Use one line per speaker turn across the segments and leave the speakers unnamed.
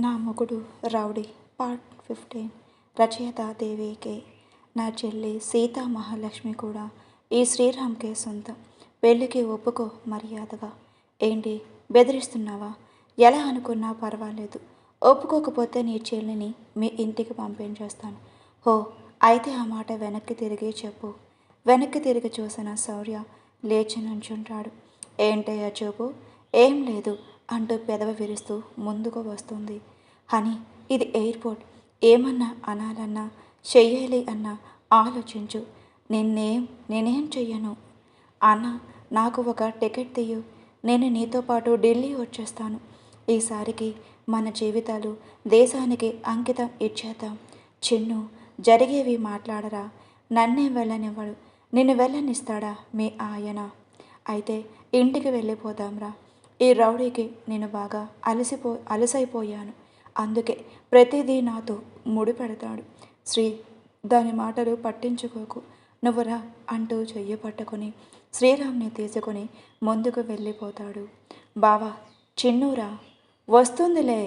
నా మొగుడు rowdy part 15 రచయిత దేవికే. నా చెల్లి సీతా మహాలక్ష్మి కూడా ఈ శ్రీరామ్కే సొంతం. పెళ్ళికి ఒప్పుకో మర్యాదగా. ఏంటి బెదిరిస్తున్నావా? ఎలా అనుకున్నా పర్వాలేదు. ఒప్పుకోకపోతే నీ చెల్లిని మీ ఇంటికి పంపించేస్తాను. హో, అయితే ఆ మాట వెనక్కి తిరిగి చెప్పు. వెనక్కి తిరిగి చూసిన శౌర్య లేచి నుంచుంటాడు. ఏంటయ్యా చూపు? ఏం లేదు అంటూ పెదవి విరుస్తూ ముందుకు వస్తుంది. హనీ, ఇది ఎయిర్పోర్ట్. ఏమన్నా అనాలన్నా చెయ్యాలి అన్నా ఆలోచించు. నేనేం చెయ్యను. అన్న, నాకు ఒక టికెట్ తీయు. నేను నీతో పాటు ఢిల్లీ వచ్చేస్తాను. ఈసారికి మన జీవితాలు దేశానికి అంకితం ఇచ్చేద్దాం. చిన్ను, జరిగేవి మాట్లాడరా. నన్నే వెళ్ళనివ్వడు. నిన్ను వెళ్ళనిస్తాడా మీ ఆయన? అయితే ఇంటికి వెళ్ళిపోదాంరా. ఈ రౌడీకి నేను బాగా అలసైపోయాను. అందుకే ప్రతిదీ నాతో ముడిపెడతాడు. శ్రీ, దాని మాటలు పట్టించుకోకు. నువ్వురా అంటూ చెయ్యి పట్టుకొని శ్రీరామ్ని తీసుకొని ముందుకు వెళ్ళిపోతాడు. బావా, చిన్నూరా. వస్తుందిలే,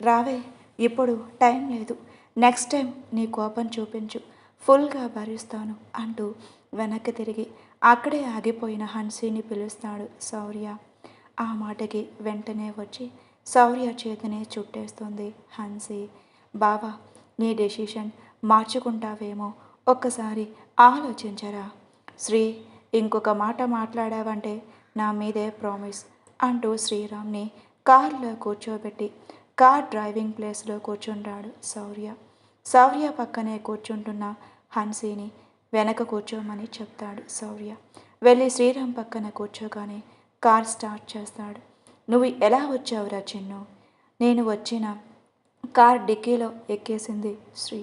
రావే. ఇప్పుడు టైం లేదు. నెక్స్ట్ టైం నీ కోపం చూపించు, ఫుల్గా భరిస్తాను అంటూ వెనక్కి తిరిగి అక్కడే ఆగిపోయిన హన్సీని పిలుస్తాడు శౌర్య. ఆ మాటకి వెంటనే వచ్చి శౌర్య చేతిని చుట్టేస్తుంది హన్సీ. బావా, నీ డెసిషన్ మార్చుకుంటావేమో, ఒక్కసారి ఆలోచించరా. శ్రీ, ఇంకొక మాట మాట్లాడావంటే నా మీదే ప్రామిస్ అంటూ శ్రీరామ్ని కారులో కూర్చోబెట్టి కార్ డ్రైవింగ్ ప్లేస్లో కూర్చుంటాడు శౌర్య. శౌర్య పక్కనే కూర్చుంటున్న హన్సీని వెనక కూర్చోమని చెప్తాడు శౌర్య. వెళ్ళి శ్రీరామ్ పక్కన కూర్చోగానే కార్ స్టార్ట్ చేస్తాడు. నువ్వు ఎలా వచ్చావురా చిన్ను? నేను వచ్చిన కార్ డిక్కీలో ఎక్కేసింది శ్రీ.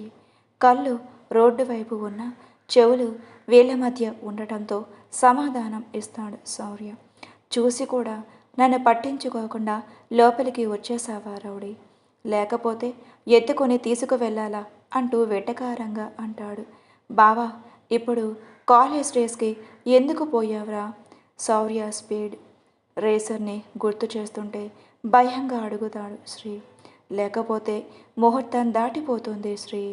కళ్ళు రోడ్డు వైపు ఉన్న చెవులు వీళ్ళ మధ్య ఉండటంతో సమాధానం ఇస్తాడు శౌర్య. చూసి కూడా నన్ను పట్టించుకోకుండా లోపలికి వచ్చేసావా రౌడీ? లేకపోతే ఎత్తుకొని తీసుకువెళ్ళాలా అంటూ వెటకారంగా అంటాడు. బావా, ఇప్పుడు కాలేజ్ రేస్కి ఎందుకు పోయావురా? శౌర్య స్పీడ్ రేసర్ని గుర్తు చేస్తుంటే భయంగా అడుగుతాడు శ్రీ. లేకపోతే ముహూర్తం దాటిపోతుంది శ్రీ.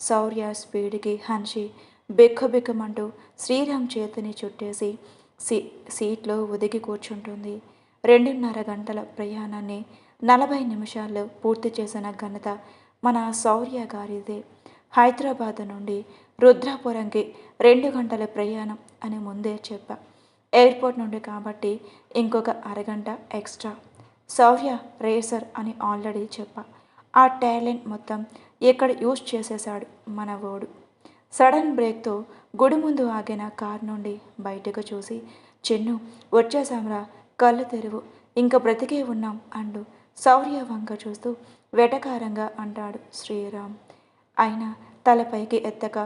శౌర్య స్పీడ్కి హన్షి బిక్కుబిక్కుమంటూ శ్రీరామ్ చేతిని చుట్టేసి సీట్లో ఒదిగి కూర్చుంటుంది. 2.5 గంటల ప్రయాణాన్ని 40 నిమిషాల్లో పూర్తి చేసిన ఘనత మన శౌర్య గారిదే. హైదరాబాద్ నుండి రుద్రాపురంకి 2 గంటల ప్రయాణం అని ముందే చెప్పా. ఎయిర్పోర్ట్ నుండి కాబట్టి ఇంకొక అరగంట ఎక్స్ట్రా. శౌర్య రేసర్ అని ఆల్రెడీ చెప్పా. ఆ టాలెంట్ మొత్తం ఇక్కడ యూజ్ చేసేశాడు మన ఓడు. సడన్ బ్రేక్తో గుడి ముందు ఆగిన కార్ నుండి బయటకు చూసి, చిన్ను, వచ్చేసాంరా, కళ్ళు తెరువు, ఇంక బ్రతికే ఉన్నాం అంటూ శౌర్య వంక చూస్తూ వెటకారంగా అంటాడు శ్రీరామ్. అయినా తలపైకి ఎత్తక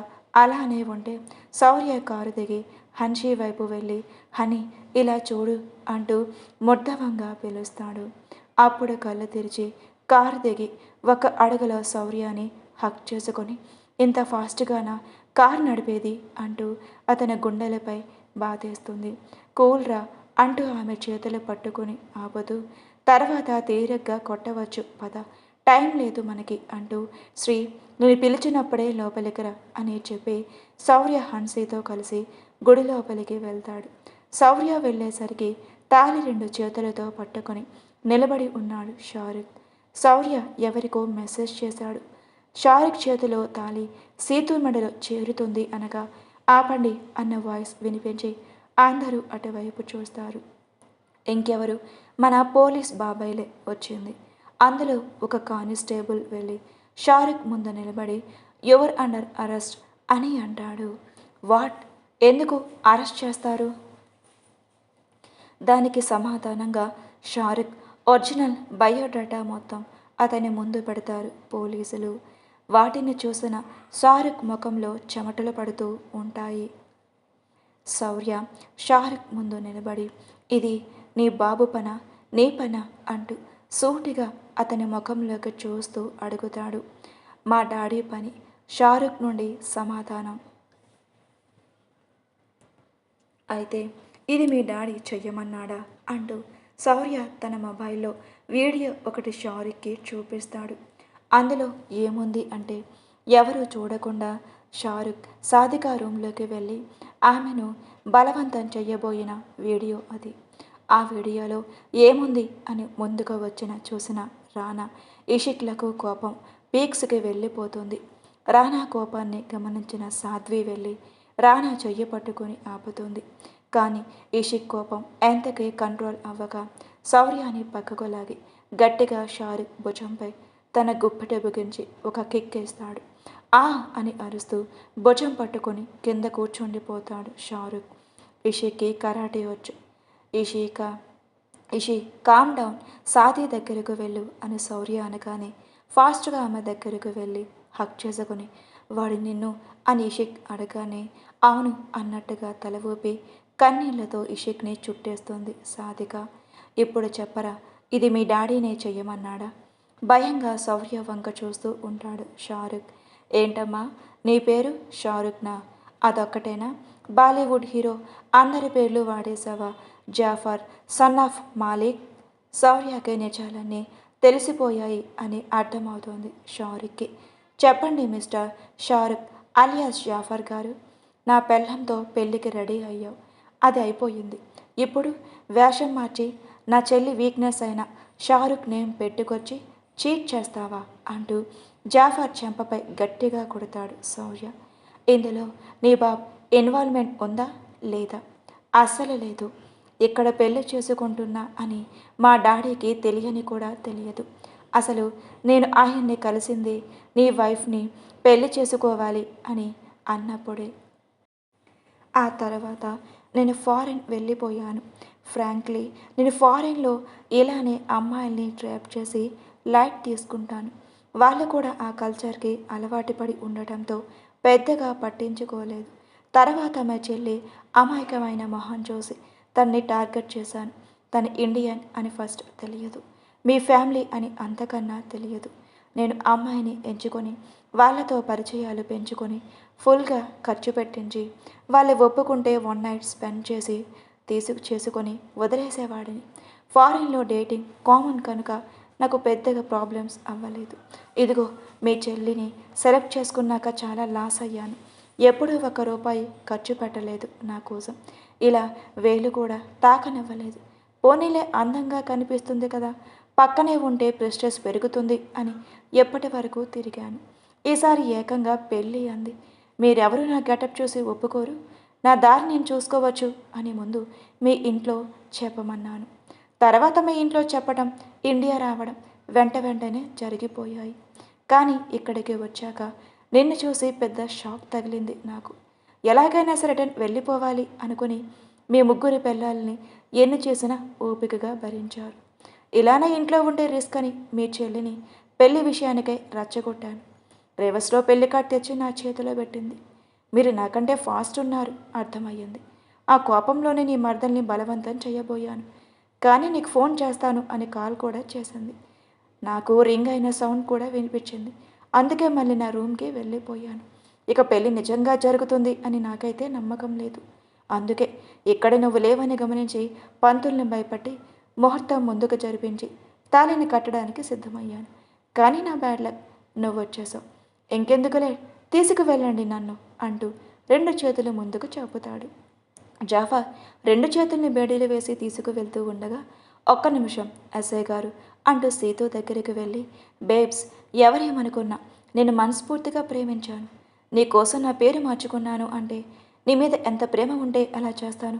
అలానే ఉంటే శౌర్య కారు దిగి హన్షి వైపు వెళ్ళి, హనీ, ఇలా చూడు అంటూ ముర్ధవంగా పిలుస్తాడు. అప్పుడు కళ్ళు తెరిచి కారు దిగి ఒక అడుగులో శౌర్యాన్ని హక్ చేసుకొని, ఇంత ఫాస్ట్గానా కారు నడిపేది అంటూ అతని గుండెలపై బాధేస్తుంది. కూల్రా అంటూ ఆమె చేతులు పట్టుకుని ఆపుతూ, తర్వాత తీరిగ్గా కొట్టవచ్చు పద, టైం లేదు మనకి అంటూ శ్రీ, నేను పిలిచినప్పుడే లోపలికి రా అని చెప్పి శౌర్య హన్సీతో కలిసి గుడి లోపలికి వెళ్తాడు. శౌర్య వెళ్ళేసరికి తాళి 2 చేతులతో పట్టుకొని నిలబడి ఉన్నాడు షారుఖ్. శౌర్య ఎవరికో మెసేజ్ చేశాడు. షారుఖ్ చేతిలో తాళి సీతు మెడలో చేరుతుంది అనగా ఆపండి అన్న వాయిస్ వినిపించి అందరూ అటువైపు చూస్తారు. ఇంకెవరు, మన పోలీస్ బాబాయ్లే వచ్చింది. అందులో ఒక కానిస్టేబుల్ వెళ్ళి షారుఖ్ ముందు నిలబడి, యువర్ అండర్ అరెస్ట్ అని అంటాడు. వాట్? ఎందుకు అరెస్ట్ చేస్తారు? దానికి సమాధానంగా షారుఖ్ ఒరిజినల్ బయోడేటా మొత్తం అతని ముందు పెడతారు పోలీసులు. వాటిని చూసిన షారుఖ్ ముఖంలో చెమటలు పడుతూ ఉంటాయి. శౌర్య షారుఖ్ ముందు నిలబడి, ఇది నీ బాబు పన, నీ పన అంటూ సూటిగా అతని ముఖంలోకి చూస్తూ అడుగుతాడు. మా డాడీ పని. షారుఖ్ నుండి సమాధానం. అయితే ఇది మీ డాడీ చెయ్యమన్నాడా అంటూ శౌర్య తన మొబైల్లో వీడియో ఒకటి షారుఖ్కి చూపిస్తాడు. అందులో ఏముంది అంటే ఎవరు చూడకుండా షారుఖ్ సాధిక రూమ్లోకి వెళ్ళి ఆమెను బలవంతం చెయ్యబోయిన వీడియో అది. ఆ వీడియోలో ఏముంది అని ముందుకు చూసిన రానా ఇషిక్లకు కోపం పీక్స్కి వెళ్ళిపోతుంది. రానా కోపాన్ని గమనించిన సాధ్వి వెళ్ళి రానా చెయ్యి పట్టుకొని ఆపుతుంది. కానీ ఇషిక్ కోపం ఎంతకీ కంట్రోల్ అవ్వక శౌర్యాన్ని పక్కకు లాగి గట్టిగా షారుఖ్ భుజంపై తన గుప్పెట బిగించి ఒక కిక్కేస్తాడు. ఆ అని అరుస్తూ భుజం పట్టుకొని కింద కూర్చుండిపోతాడు షారుఖ్. ఇషిక్కి కరాటే వచ్చు. ఇషి కామ్ డౌన్, సాది దగ్గరకు వెళ్ళు అని శౌర్య అనగానే ఫాస్ట్గా ఆమె దగ్గరకు వెళ్ళి హక్ చేసుకుని వాడు నిన్ను అని ఇషిక్ అడగానే అవును అన్నట్టుగా తల ఊపి కన్నీళ్లతో ఇషిక్ని చుట్టేస్తుంది సాధిక. ఇప్పుడు చెప్పరా, ఇది మీ డాడీనే చెయ్యమన్నాడా? భయంగా శౌర్య వంక చూస్తూ ఉంటాడు షారుఖ్. ఏంటమ్మా నీ పేరు షారుఖ్నా? అదొక్కటేనా? బాలీవుడ్ హీరో అందరి పేర్లు వాడేశావా? Jaffer son of Malik. శౌర్యకి నిజాలన్నీ తెలిసిపోయాయి అని అర్థమవుతోంది షారుఖ్కి. చెప్పండి మిస్టర్ షారుఖ్ అలియాస్ జాఫర్ గారు, నా పెళ్ళంతో పెళ్ళికి రెడీ అయ్యావు, అది అయిపోయింది. ఇప్పుడు వేషం మార్చి నా చెల్లి వీక్నెస్ అయిన షారుఖ్ నేమ్ పెట్టుకొచ్చి చీట్ చేస్తావా అంటూ జాఫర్ చెంపపై గట్టిగా కొడతాడు శౌర్య. ఇందులో నీ బాబ్ ఇన్వాల్వ్మెంట్ ఉందా లేదా? అస్సలు లేదు. ఇక్కడ పెళ్లి చేసుకుంటున్నా అని మా డాడీకి తెలియని కూడా తెలియదు. అసలు నేను ఆయన్ని కలిసింది నీ వైఫ్ని పెళ్లి చేసుకోవాలి అని అన్నప్పుడే. ఆ తర్వాత నేను ఫారెన్ వెళ్ళిపోయాను. ఫ్రాంక్లీ నేను ఫారెన్లో ఇలానే అమ్మాయిల్ని ట్రాప్ చేసి లైట్ తీసుకుంటాను. వాళ్ళు కూడా ఆ కల్చర్కి అలవాటు పడి ఉండటంతో పెద్దగా పట్టించుకోలేదు. తర్వాత మా చెల్లి అమాయకమైన మొహం చూసి తన్ని టార్గెట్ చేశాను. తను ఇండియన్ అని ఫస్ట్ తెలియదు, మీ ఫ్యామిలీ అని అంతకన్నా తెలియదు. నేను అమ్మాయిని ఎంచుకొని వాళ్ళతో పరిచయాలు పెంచుకొని ఫుల్గా ఖర్చు పెట్టించి వాళ్ళు ఒప్పుకుంటే 1 నైట్ స్పెండ్ చేసి చేసుకొని వదిలేసేవాడిని. ఫారిన్లో డేటింగ్ కామన్ కనుక నాకు పెద్దగా ప్రాబ్లమ్స్ అవ్వలేదు. ఇదిగో మీ చెల్లిని సెలెక్ట్ చేసుకున్నాక చాలా లాస్ అయ్యాను. ఎప్పుడూ ₹1 ఖర్చు పెట్టలేదు నా కోసం. ఇలా వేలు కూడా తాకనివ్వలేదు. పోనీలే అందంగా కనిపిస్తుంది కదా, పక్కనే ఉంటే ప్రెస్టేజ్ పెరుగుతుంది అని ఎప్పటి వరకు తిరిగాను. ఈసారి ఏకంగా పెళ్ళి అంది. మీరెవరు నా గెటప్ చూసి ఒప్పుకోరు, నా దారి నేను చూసుకోవచ్చు అని ముందు మీ ఇంట్లో చెప్పమన్నాను. తర్వాత మీ ఇంట్లో చెప్పడం, ఇండియా రావడం వెంటనే జరిగిపోయాయి. కానీ ఇక్కడికి వచ్చాక నిన్ను చూసి పెద్ద షాక్ తగిలింది నాకు. ఎలాగైనా సరే రిటర్న్ వెళ్ళిపోవాలి అనుకుని మీ ముగ్గురి పిల్లల్ని ఎన్ని చేసినా ఓపికగా భరించారు. ఇలానే ఇంట్లో ఉండే రిస్క్ అని మీ చెల్లిని పెళ్లి విషయానికై రచ్చగొట్టాను. రివర్స్లో పెళ్లి కార్డ్ తెచ్చి నా చేతిలో పెట్టింది. మీరు నాకంటే ఫాస్ట్ ఉన్నారు అర్థమయ్యింది. ఆ కోపంలోనే నీ మర్దల్ని బలవంతం చేయబోయాను. కానీ నీకు ఫోన్ చేస్తాను అని కాల్ కూడా చేసింది. నాకు రింగ్ అయిన సౌండ్ కూడా వినిపించింది. అందుకే మళ్ళీ నా రూమ్కి వెళ్ళిపోయాను. ఇక పెళ్ళి నిజంగా జరుగుతుంది అని నాకైతే నమ్మకం లేదు. అందుకే ఇక్కడ నువ్వు లేవని గమనించి పంతుల్ని భయపట్టి ముహూర్తం ముందుకు జరిపించి తాళిని కట్టడానికి సిద్ధమయ్యాను. కానీ నా బ్యాడ్ లక్, నువ్వు వచ్చేసావు. ఇంకెందుకులే, తీసుకువెళ్ళండి నన్ను అంటూ 2 చేతులు ముందుకు చాపుతాడు. జాఫర్ 2 చేతుల్ని బేడీలు వేసి తీసుకువెళ్తూ ఉండగా, ఒక్క నిమిషం ఎస్ఐ గారు అంటూ సీతు దగ్గరికి వెళ్ళి, బేబ్స్ ఎవరేమనుకున్నా నేను మనస్ఫూర్తిగా ప్రేమించాను. నీకోసం నా పేరు మార్చుకున్నాను అంటే నీ మీద ఎంత ప్రేమ ఉంటే అలా చేస్తాను.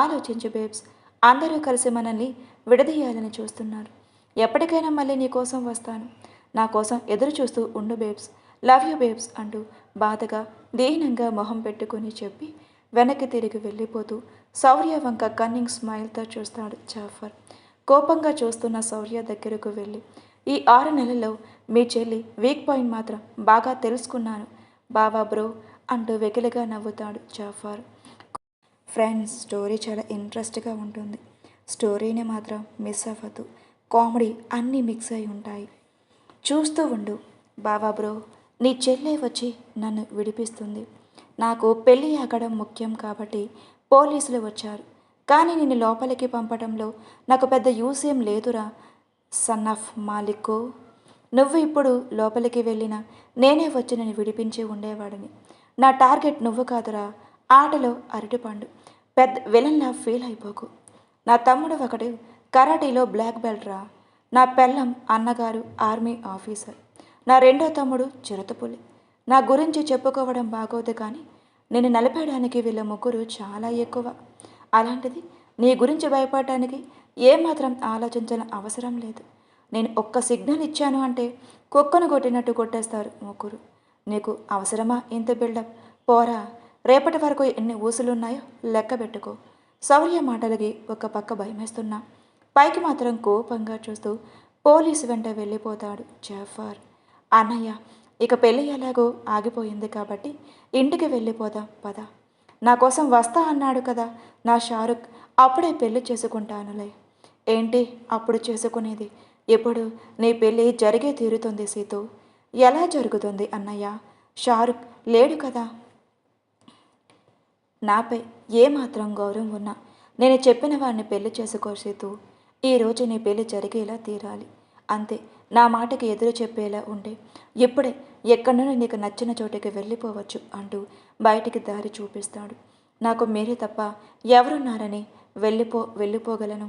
ఆలోచించు బేబ్స్, అందరూ కలిసి మనల్ని విడదీయాలని చూస్తున్నారు. ఎప్పటికైనా మళ్ళీ నీ కోసం వస్తాను. నా కోసం ఎదురు చూస్తూ ఉండు బేబ్స్, లవ్ యూ బేబ్స్ అంటూ బాధగా దీనంగా మొహం పెట్టుకుని చెప్పి వెనక్కి తిరిగి వెళ్ళిపోతూ శౌర్య వంక కన్నింగ్ స్మైల్తో చూస్తాడు జాఫర్. కోపంగా చూస్తున్న శౌర్య దగ్గరకు వెళ్ళి, ఈ 6 నెలల్లో మీ చెల్లి వీక్ పాయింట్ మాత్రం బాగా తెలుసుకున్నాను బావా బ్రో అంటూ వెకిలిగా నవ్వుతాడు జాఫర్. ఫ్రెండ్స్, స్టోరీ చాలా ఇంట్రెస్ట్గా ఉంటుంది. స్టోరీని మాత్రం మిస్ అవ్వద్దు. కామెడీ అన్నీ మిక్స్ అయి ఉంటాయి. చూస్తూ ఉండు బావా బ్రో. నీ చెల్లె వచ్చి నన్ను విడిపిస్తుంది. నాకు పెళ్ళి ఆగడం ముఖ్యం కాబట్టి పోలీసులు వచ్చారు. కానీ నిన్ను లోపలికి పంపడంలో నాకు పెద్ద యూజ్ ఏం లేదురా. సన్ ఆఫ్ మాలిక్కు, నువ్వు ఇప్పుడు లోపలికి వెళ్ళినా నేనే వచ్చి నేను విడిపించి ఉండేవాడిని. నా టార్గెట్ నువ్వు కాదురా, ఆటలో అరటిపండు. పెద్ద విలన్లా ఫీల్ అయిపోకు. నా తమ్ముడు ఒకడు కరాటీలో బ్లాక్ బెల్ట్ రా. నా పెళ్ళం అన్నగారు ఆర్మీ ఆఫీసర్. నా రెండో తమ్ముడు చిరుతపులి. నా గురించి చెప్పుకోవడం బాగోదు కానీ నేను నలిపేయడానికి వీళ్ళ ముగ్గురు చాలా ఎక్కువ. అలాంటిది నీ గురించి భయపడటానికి ఏమాత్రం ఆలోచించిన అవసరం లేదు. నేను ఒక్క సిగ్నల్ ఇచ్చాను అంటే కుక్కను కొట్టినట్టు కొట్టేస్తారు ముగ్గురు. నీకు అవసరమా ఇంత బిల్డప్? పోరా, రేపటి వరకు ఎన్ని ఊసులున్నాయో లెక్క పెట్టుకో. శౌర్య మాటలకి ఒక పక్క భయమేస్తున్నా, పైకి మాత్రం కోపంగా చూస్తూ పోలీసు వెంట వెళ్ళిపోతాడు జాఫర్. అన్నయ్య, ఇక పెళ్ళి ఎలాగో ఆగిపోయింది కాబట్టి ఇంటికి వెళ్ళిపోదాం పద. నా కోసం వస్తా అన్నాడు కదా నా షారుఖ్, అప్పుడే పెళ్ళి చేసుకుంటానులే. ఏంటి అప్పుడు చేసుకునేది? ఇప్పుడు నీ పెళ్ళి జరిగే తీరుతుంది సీతు. ఎలా జరుగుతుంది అన్నయ్య? షారుఖ్ లేడు కదా. నాపై ఏమాత్రం గౌరవం ఉన్నా నేను చెప్పిన వాడిని పెళ్లి చేసుకో సీతు. ఈరోజు నీ పెళ్లి జరిగేలా తీరాలి అంతే. నా మాటకి ఎదురు చెప్పేలా ఉంటే ఇప్పుడే ఎక్కడి నుండి నీకు నచ్చిన చోటికి వెళ్ళిపోవచ్చు అంటూ బయటికి దారి చూపిస్తాడు. నాకు మీరే తప్ప ఎవరున్నారని వెళ్ళిపోగలను?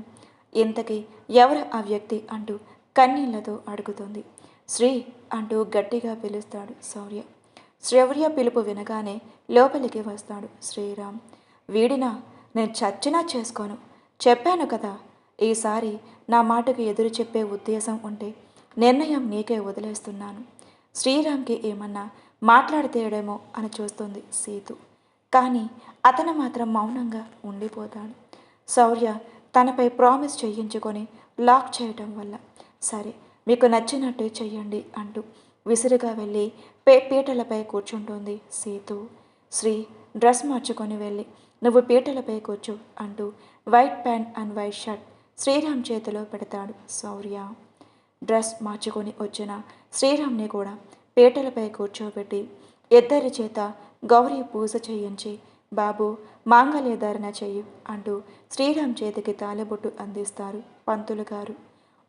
ఇంతకీ ఎవరు ఆ వ్యక్తి అంటూ కన్నీళ్లతో అడుగుతుంది. శ్రీ అంటూ గట్టిగా పిలుస్తాడు శౌర్య. శౌర్య పిలుపు వినగానే లోపలికి వస్తాడు శ్రీరామ్. వీడినా నేను చచ్చినా చేసుకోను, చెప్పాను కదా. ఈసారి నా మాటకు ఎదురు చెప్పే ఉద్దేశం ఉంటే నిర్ణయం నీకే వదిలేస్తున్నాను. శ్రీరామ్కి ఏమన్నా మాట్లాడితేడేమో అని చూస్తుంది సీతు. కానీ అతను మాత్రం మౌనంగా ఉండిపోతాడు. శౌర్య తనపై ప్రామిస్ చేయించుకొని లాక్ చేయటం వల్ల. సరే, మీకు నచ్చినట్టు చెయ్యండి అంటూ విసురుగా వెళ్ళి పీటలపై కూర్చుంటుంది సీతు. శ్రీ డ్రెస్ మార్చుకొని వెళ్ళి నువ్వు పీటలపై కూర్చో అంటూ white pant and white shirt Sriram చేతిలో పెడతాడు శౌర్య. డ్రెస్ మార్చుకొని వచ్చిన శ్రీరామ్ని కూడా పీటలపై కూర్చోబెట్టి ఇద్దరి చేత గౌరీ పూజ చేయించి బాబు మాంగళ్య ధారణ చెయ్యి అంటూ శ్రీరామ్ చేతికి తాలిబొట్టు అందిస్తారు పంతులు గారు.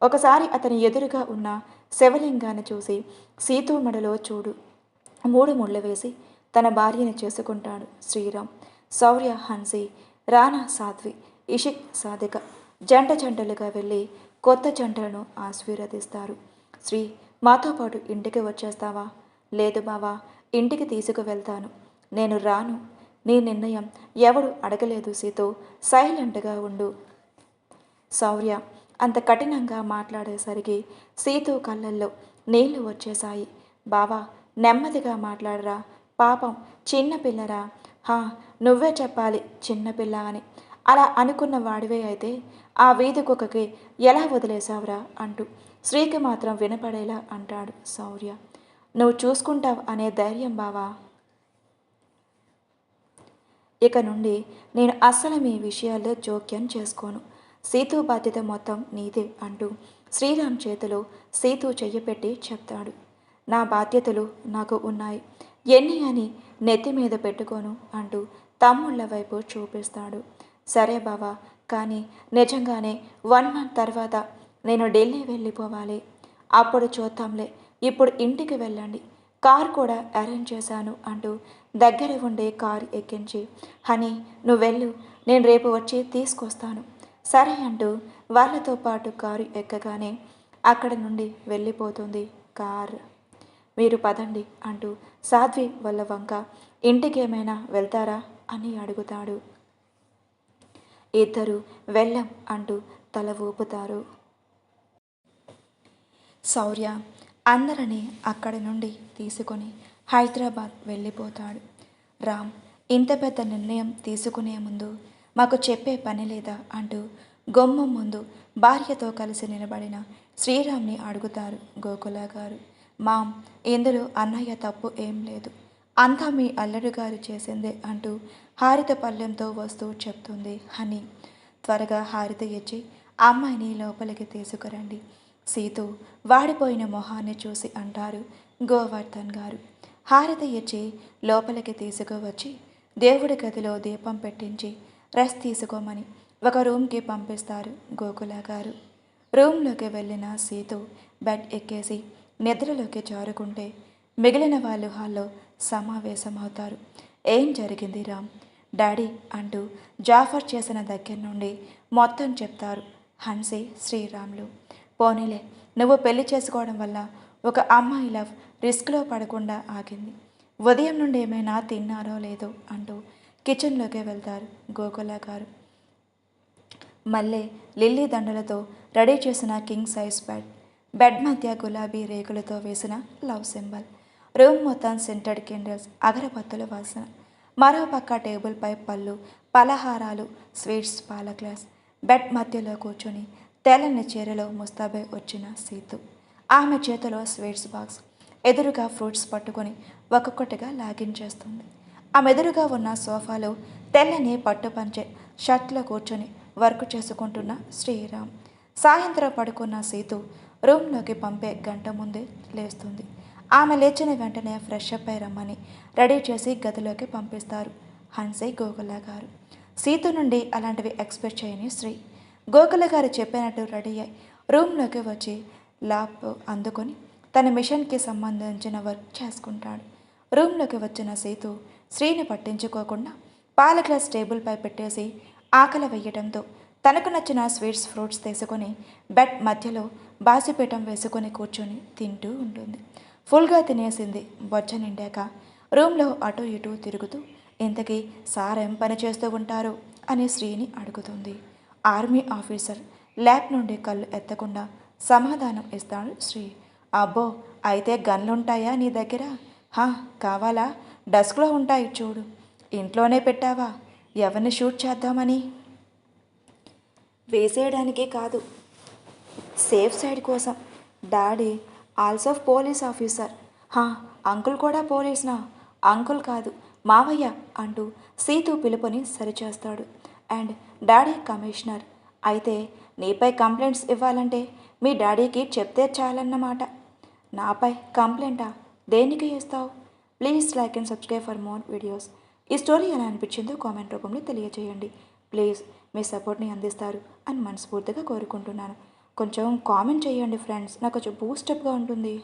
ఒకసారి అతని ఎదురుగా ఉన్న శివలింగాన్ని చూసి సీతూ మెడలో చూడు 3 ముళ్ళు వేసి తన భార్యని చేసుకుంటాడు శ్రీరామ్. శౌర్య హన్సీ, రానా సాధ్వి, ఇషిక్ సాధిక జంటలుగా వెళ్ళి కొత్త జంటలను ఆశీర్వదిస్తారు. శ్రీ, మాతో పాటు ఇంటికి వచ్చేస్తావా? లేదు బావా, ఇంటికి తీసుకువెళ్తాను. నేను రాను. నీ నిర్ణయం ఎవడు అడగలేదు సీతో, సైలెంట్గా ఉండు. శౌర్య అంత కఠినంగా మాట్లాడేసరికి సీతు కళ్ళల్లో నీళ్లు వచ్చేశాయి. బావా, నెమ్మదిగా మాట్లాడరా, పాపం చిన్నపిల్లరా. నువ్వే చెప్పాలి చిన్నపిల్ల అని. అలా అనుకున్న వాడివే అయితే ఆ వీధి కుక్కకి ఎలా వదిలేశావురా అంటూ శ్రీకి మాత్రం వినపడేలా అంటాడు శౌర్య. నువ్వు చూసుకుంటావు అనే ధైర్యం బావా. ఇక నుండి నేను అస్సలు మీ విషయాల్లో జోక్యం చేసుకోను. సీతు బాధ్యత మొత్తం నీదే అంటూ శ్రీరామ్ చేతిలో సీతు చెయ్యి పెట్టి చెప్తాడు. నా బాధ్యతలు నాకు ఉన్నాయి, ఎన్ని అని నెత్తి మీద పెట్టుకోను అంటూ తమ్ముళ్ళ వైపు చూపిస్తాడు. సరే బావా, కానీ నిజంగానే 1 మంత్ తర్వాత నేను ఢిల్లీ వెళ్ళిపోవాలి. అప్పుడు చూద్దాంలే, ఇప్పుడు ఇంటికి వెళ్ళండి. కార్ కూడా అరేంజ్ చేశాను అంటూ దగ్గర ఉండే కారు ఎక్కించి హనీ నువ్వు వెళ్ళు, నేను రేపు వచ్చి తీసుకొస్తాను. సరే అంటూ వాళ్ళతో పాటు కారు ఎక్కగానే అక్కడి నుండి వెళ్ళిపోతుంది కార్. మీరు పదండి అంటూ సాధ్వి వాళ్ళ వంక ఇంటికి ఏమైనా వెళ్తారా అని అడుగుతాడు. ఇద్దరు వెళ్ళం అంటూ తల ఊపుతారు. శౌర్య అందరినీ అక్కడి నుండి తీసుకొని హైదరాబాద్ వెళ్ళిపోతాడు. రామ్ ఇంత పెద్ద నిర్ణయం తీసుకునే ముందు మాకు చెప్పే పని లేదా అంటూ గుమ్మం ముందు భార్యతో కలిసి నిలబడిన శ్రీరామ్ని అడుగుతారు గోకుల గారు. మామ్, ఇందులో అన్నయ్య తప్పు ఏం లేదు, అంతా మీ అల్లుడు గారు చేసిందే అంటూ హారిత పళ్ళెంతో వస్తూ చెప్తుంది హనీ. త్వరగా హారిత ఇచ్చి అమ్మాయిని లోపలికి తీసుకురండి. సీతు వాడిపోయిన మొహాన్ని చూసి అంటారు గోవర్ధన్ గారు. హారిత ఇచ్చి లోపలికి తీసుకువచ్చి దేవుడి గదిలో దీపం పెట్టించి రెస్ట్ తీసుకోమని ఒక రూమ్కి పంపిస్తారు గోకుల గారు. రూమ్లోకి వెళ్ళిన సీతు బెడ్ ఎక్కేసి నిద్రలోకి జారుకుంటే మిగిలిన వాళ్ళు హాల్లో సమావేశమవుతారు. ఏం జరిగింది రామ్, డాడీ అంటూ జాఫర్ చేసిన దగ్గర నుండి మొత్తం చెప్తారు హన్సీ, శ్రీరాములు. పోనీలే, నువ్వు పెళ్లి చేసుకోవడం వల్ల ఒక అమ్మాయి లవ్ రిస్క్లో పడకుండా ఆగింది. ఉదయం నుండి ఏమైనా తిన్నారో లేదో అంటూ కిచెన్లోకి వెళ్తారు గోకుల గారు. మళ్ళీ లిల్లీ దండలతో రెడీ చేసిన కింగ్ సైజ్ బెడ్ మధ్య గులాబీ రేకులతో వేసిన లవ్ సింబల్, రూమ్ మొత్తం సెంటెడ్ కెండిల్స్, అగరబత్తుల వాసన. మరోపక్క టేబుల్పై పళ్ళు, పలహారాలు, స్వీట్స్, పాల గ్లాస్. బెడ్ మధ్యలో కూర్చొని తెల్లని చీరలో ముస్తాబై వచ్చిన సీతు. ఆమె చేతిలో స్వీట్స్ బాక్స్, ఎదురుగా ఫ్రూట్స్ పట్టుకొని ఒక్కొక్కటిగా లాగించేస్తుంది. ఆమె ఎదురుగా ఉన్న సోఫాలో తెల్లని పట్టుపంచె షర్ట్లో కూర్చొని వర్క్ చేసుకుంటున్న శ్రీరామ్. సాయంత్రం పడుకున్న సీతు రూమ్లోకి పంపే గంట ముందే లేస్తుంది. ఆమె లేచిన వెంటనే ఫ్రెష్ అప్ అయి రమ్మని రెడీ చేసి గదిలోకి పంపిస్తారు హన్సీ, గోకుల గారు. సీతు నుండి అలాంటివి ఎక్స్పెక్ట్ చేయని శ్రీ. గోకుల గారు చెప్పినట్టు రెడీ అయి రూమ్లోకి వచ్చి ల్యాప్ అందుకొని తన మిషన్కి సంబంధించిన వర్క్ చేసుకుంటాడు. రూమ్లోకి వచ్చిన సీతు శ్రీని పట్టించుకోకుండా పాల గ్లాస్ టేబుల్పై పెట్టేసి ఆకలి వేయడంతో తనకు నచ్చిన స్వీట్స్, ఫ్రూట్స్ తీసుకొని బెడ్ మధ్యలో బాసిపీఠం వేసుకొని కూర్చొని తింటూ ఉంటుంది. ఫుల్గా తినేసింది. బొజ్జ నిండాక రూమ్లో అటు ఇటు తిరుగుతూ ఇంతకీ సార్ ఏం పని చేస్తూ ఉంటారు అని శ్రీని అడుగుతుంది. ఆర్మీ ఆఫీసర్, ల్యాబ్ నుండి కళ్ళు ఎత్తకుండా సమాధానం ఇస్తాడు శ్రీ. అబ్బో, అయితే గన్లుంటాయా నీ దగ్గర? హా, కావాలా? డస్క్లో ఉంటాయి చూడు. ఇంట్లోనే పెట్టావా? ఎవరిని షూట్ చేద్దామని? వేసేయడానికి కాదు, సేఫ్ సైడ్ కోసం. Daddy also police officer. హా, అంకుల్ కూడా పోలీస్నా? అంకుల్ కాదు, మావయ్య అంటూ సీతు పిలుపుని సరిచేస్తాడు. And daddy commissioner. అయితే నీపై కంప్లైంట్స్ ఇవ్వాలంటే మీ డాడీకి చెప్తే చాలన్నమాట. నాపై కంప్లైంటా? దేనికి ఇస్తావు? Please like and subscribe for more videos. ఈ స్టోరీ ఎలా అనిపించిందో కామెంట్ రూపంలో తెలియజేయండి. ప్లీజ్ మీ సపోర్ట్ని అందిస్తారు అని మనస్ఫూర్తిగా కోరుకుంటున్నాను. కొంచెం కామెంట్ చేయండి ఫ్రెండ్స్, నాకు కొంచెం బూస్టప్గా ఉంటుంది.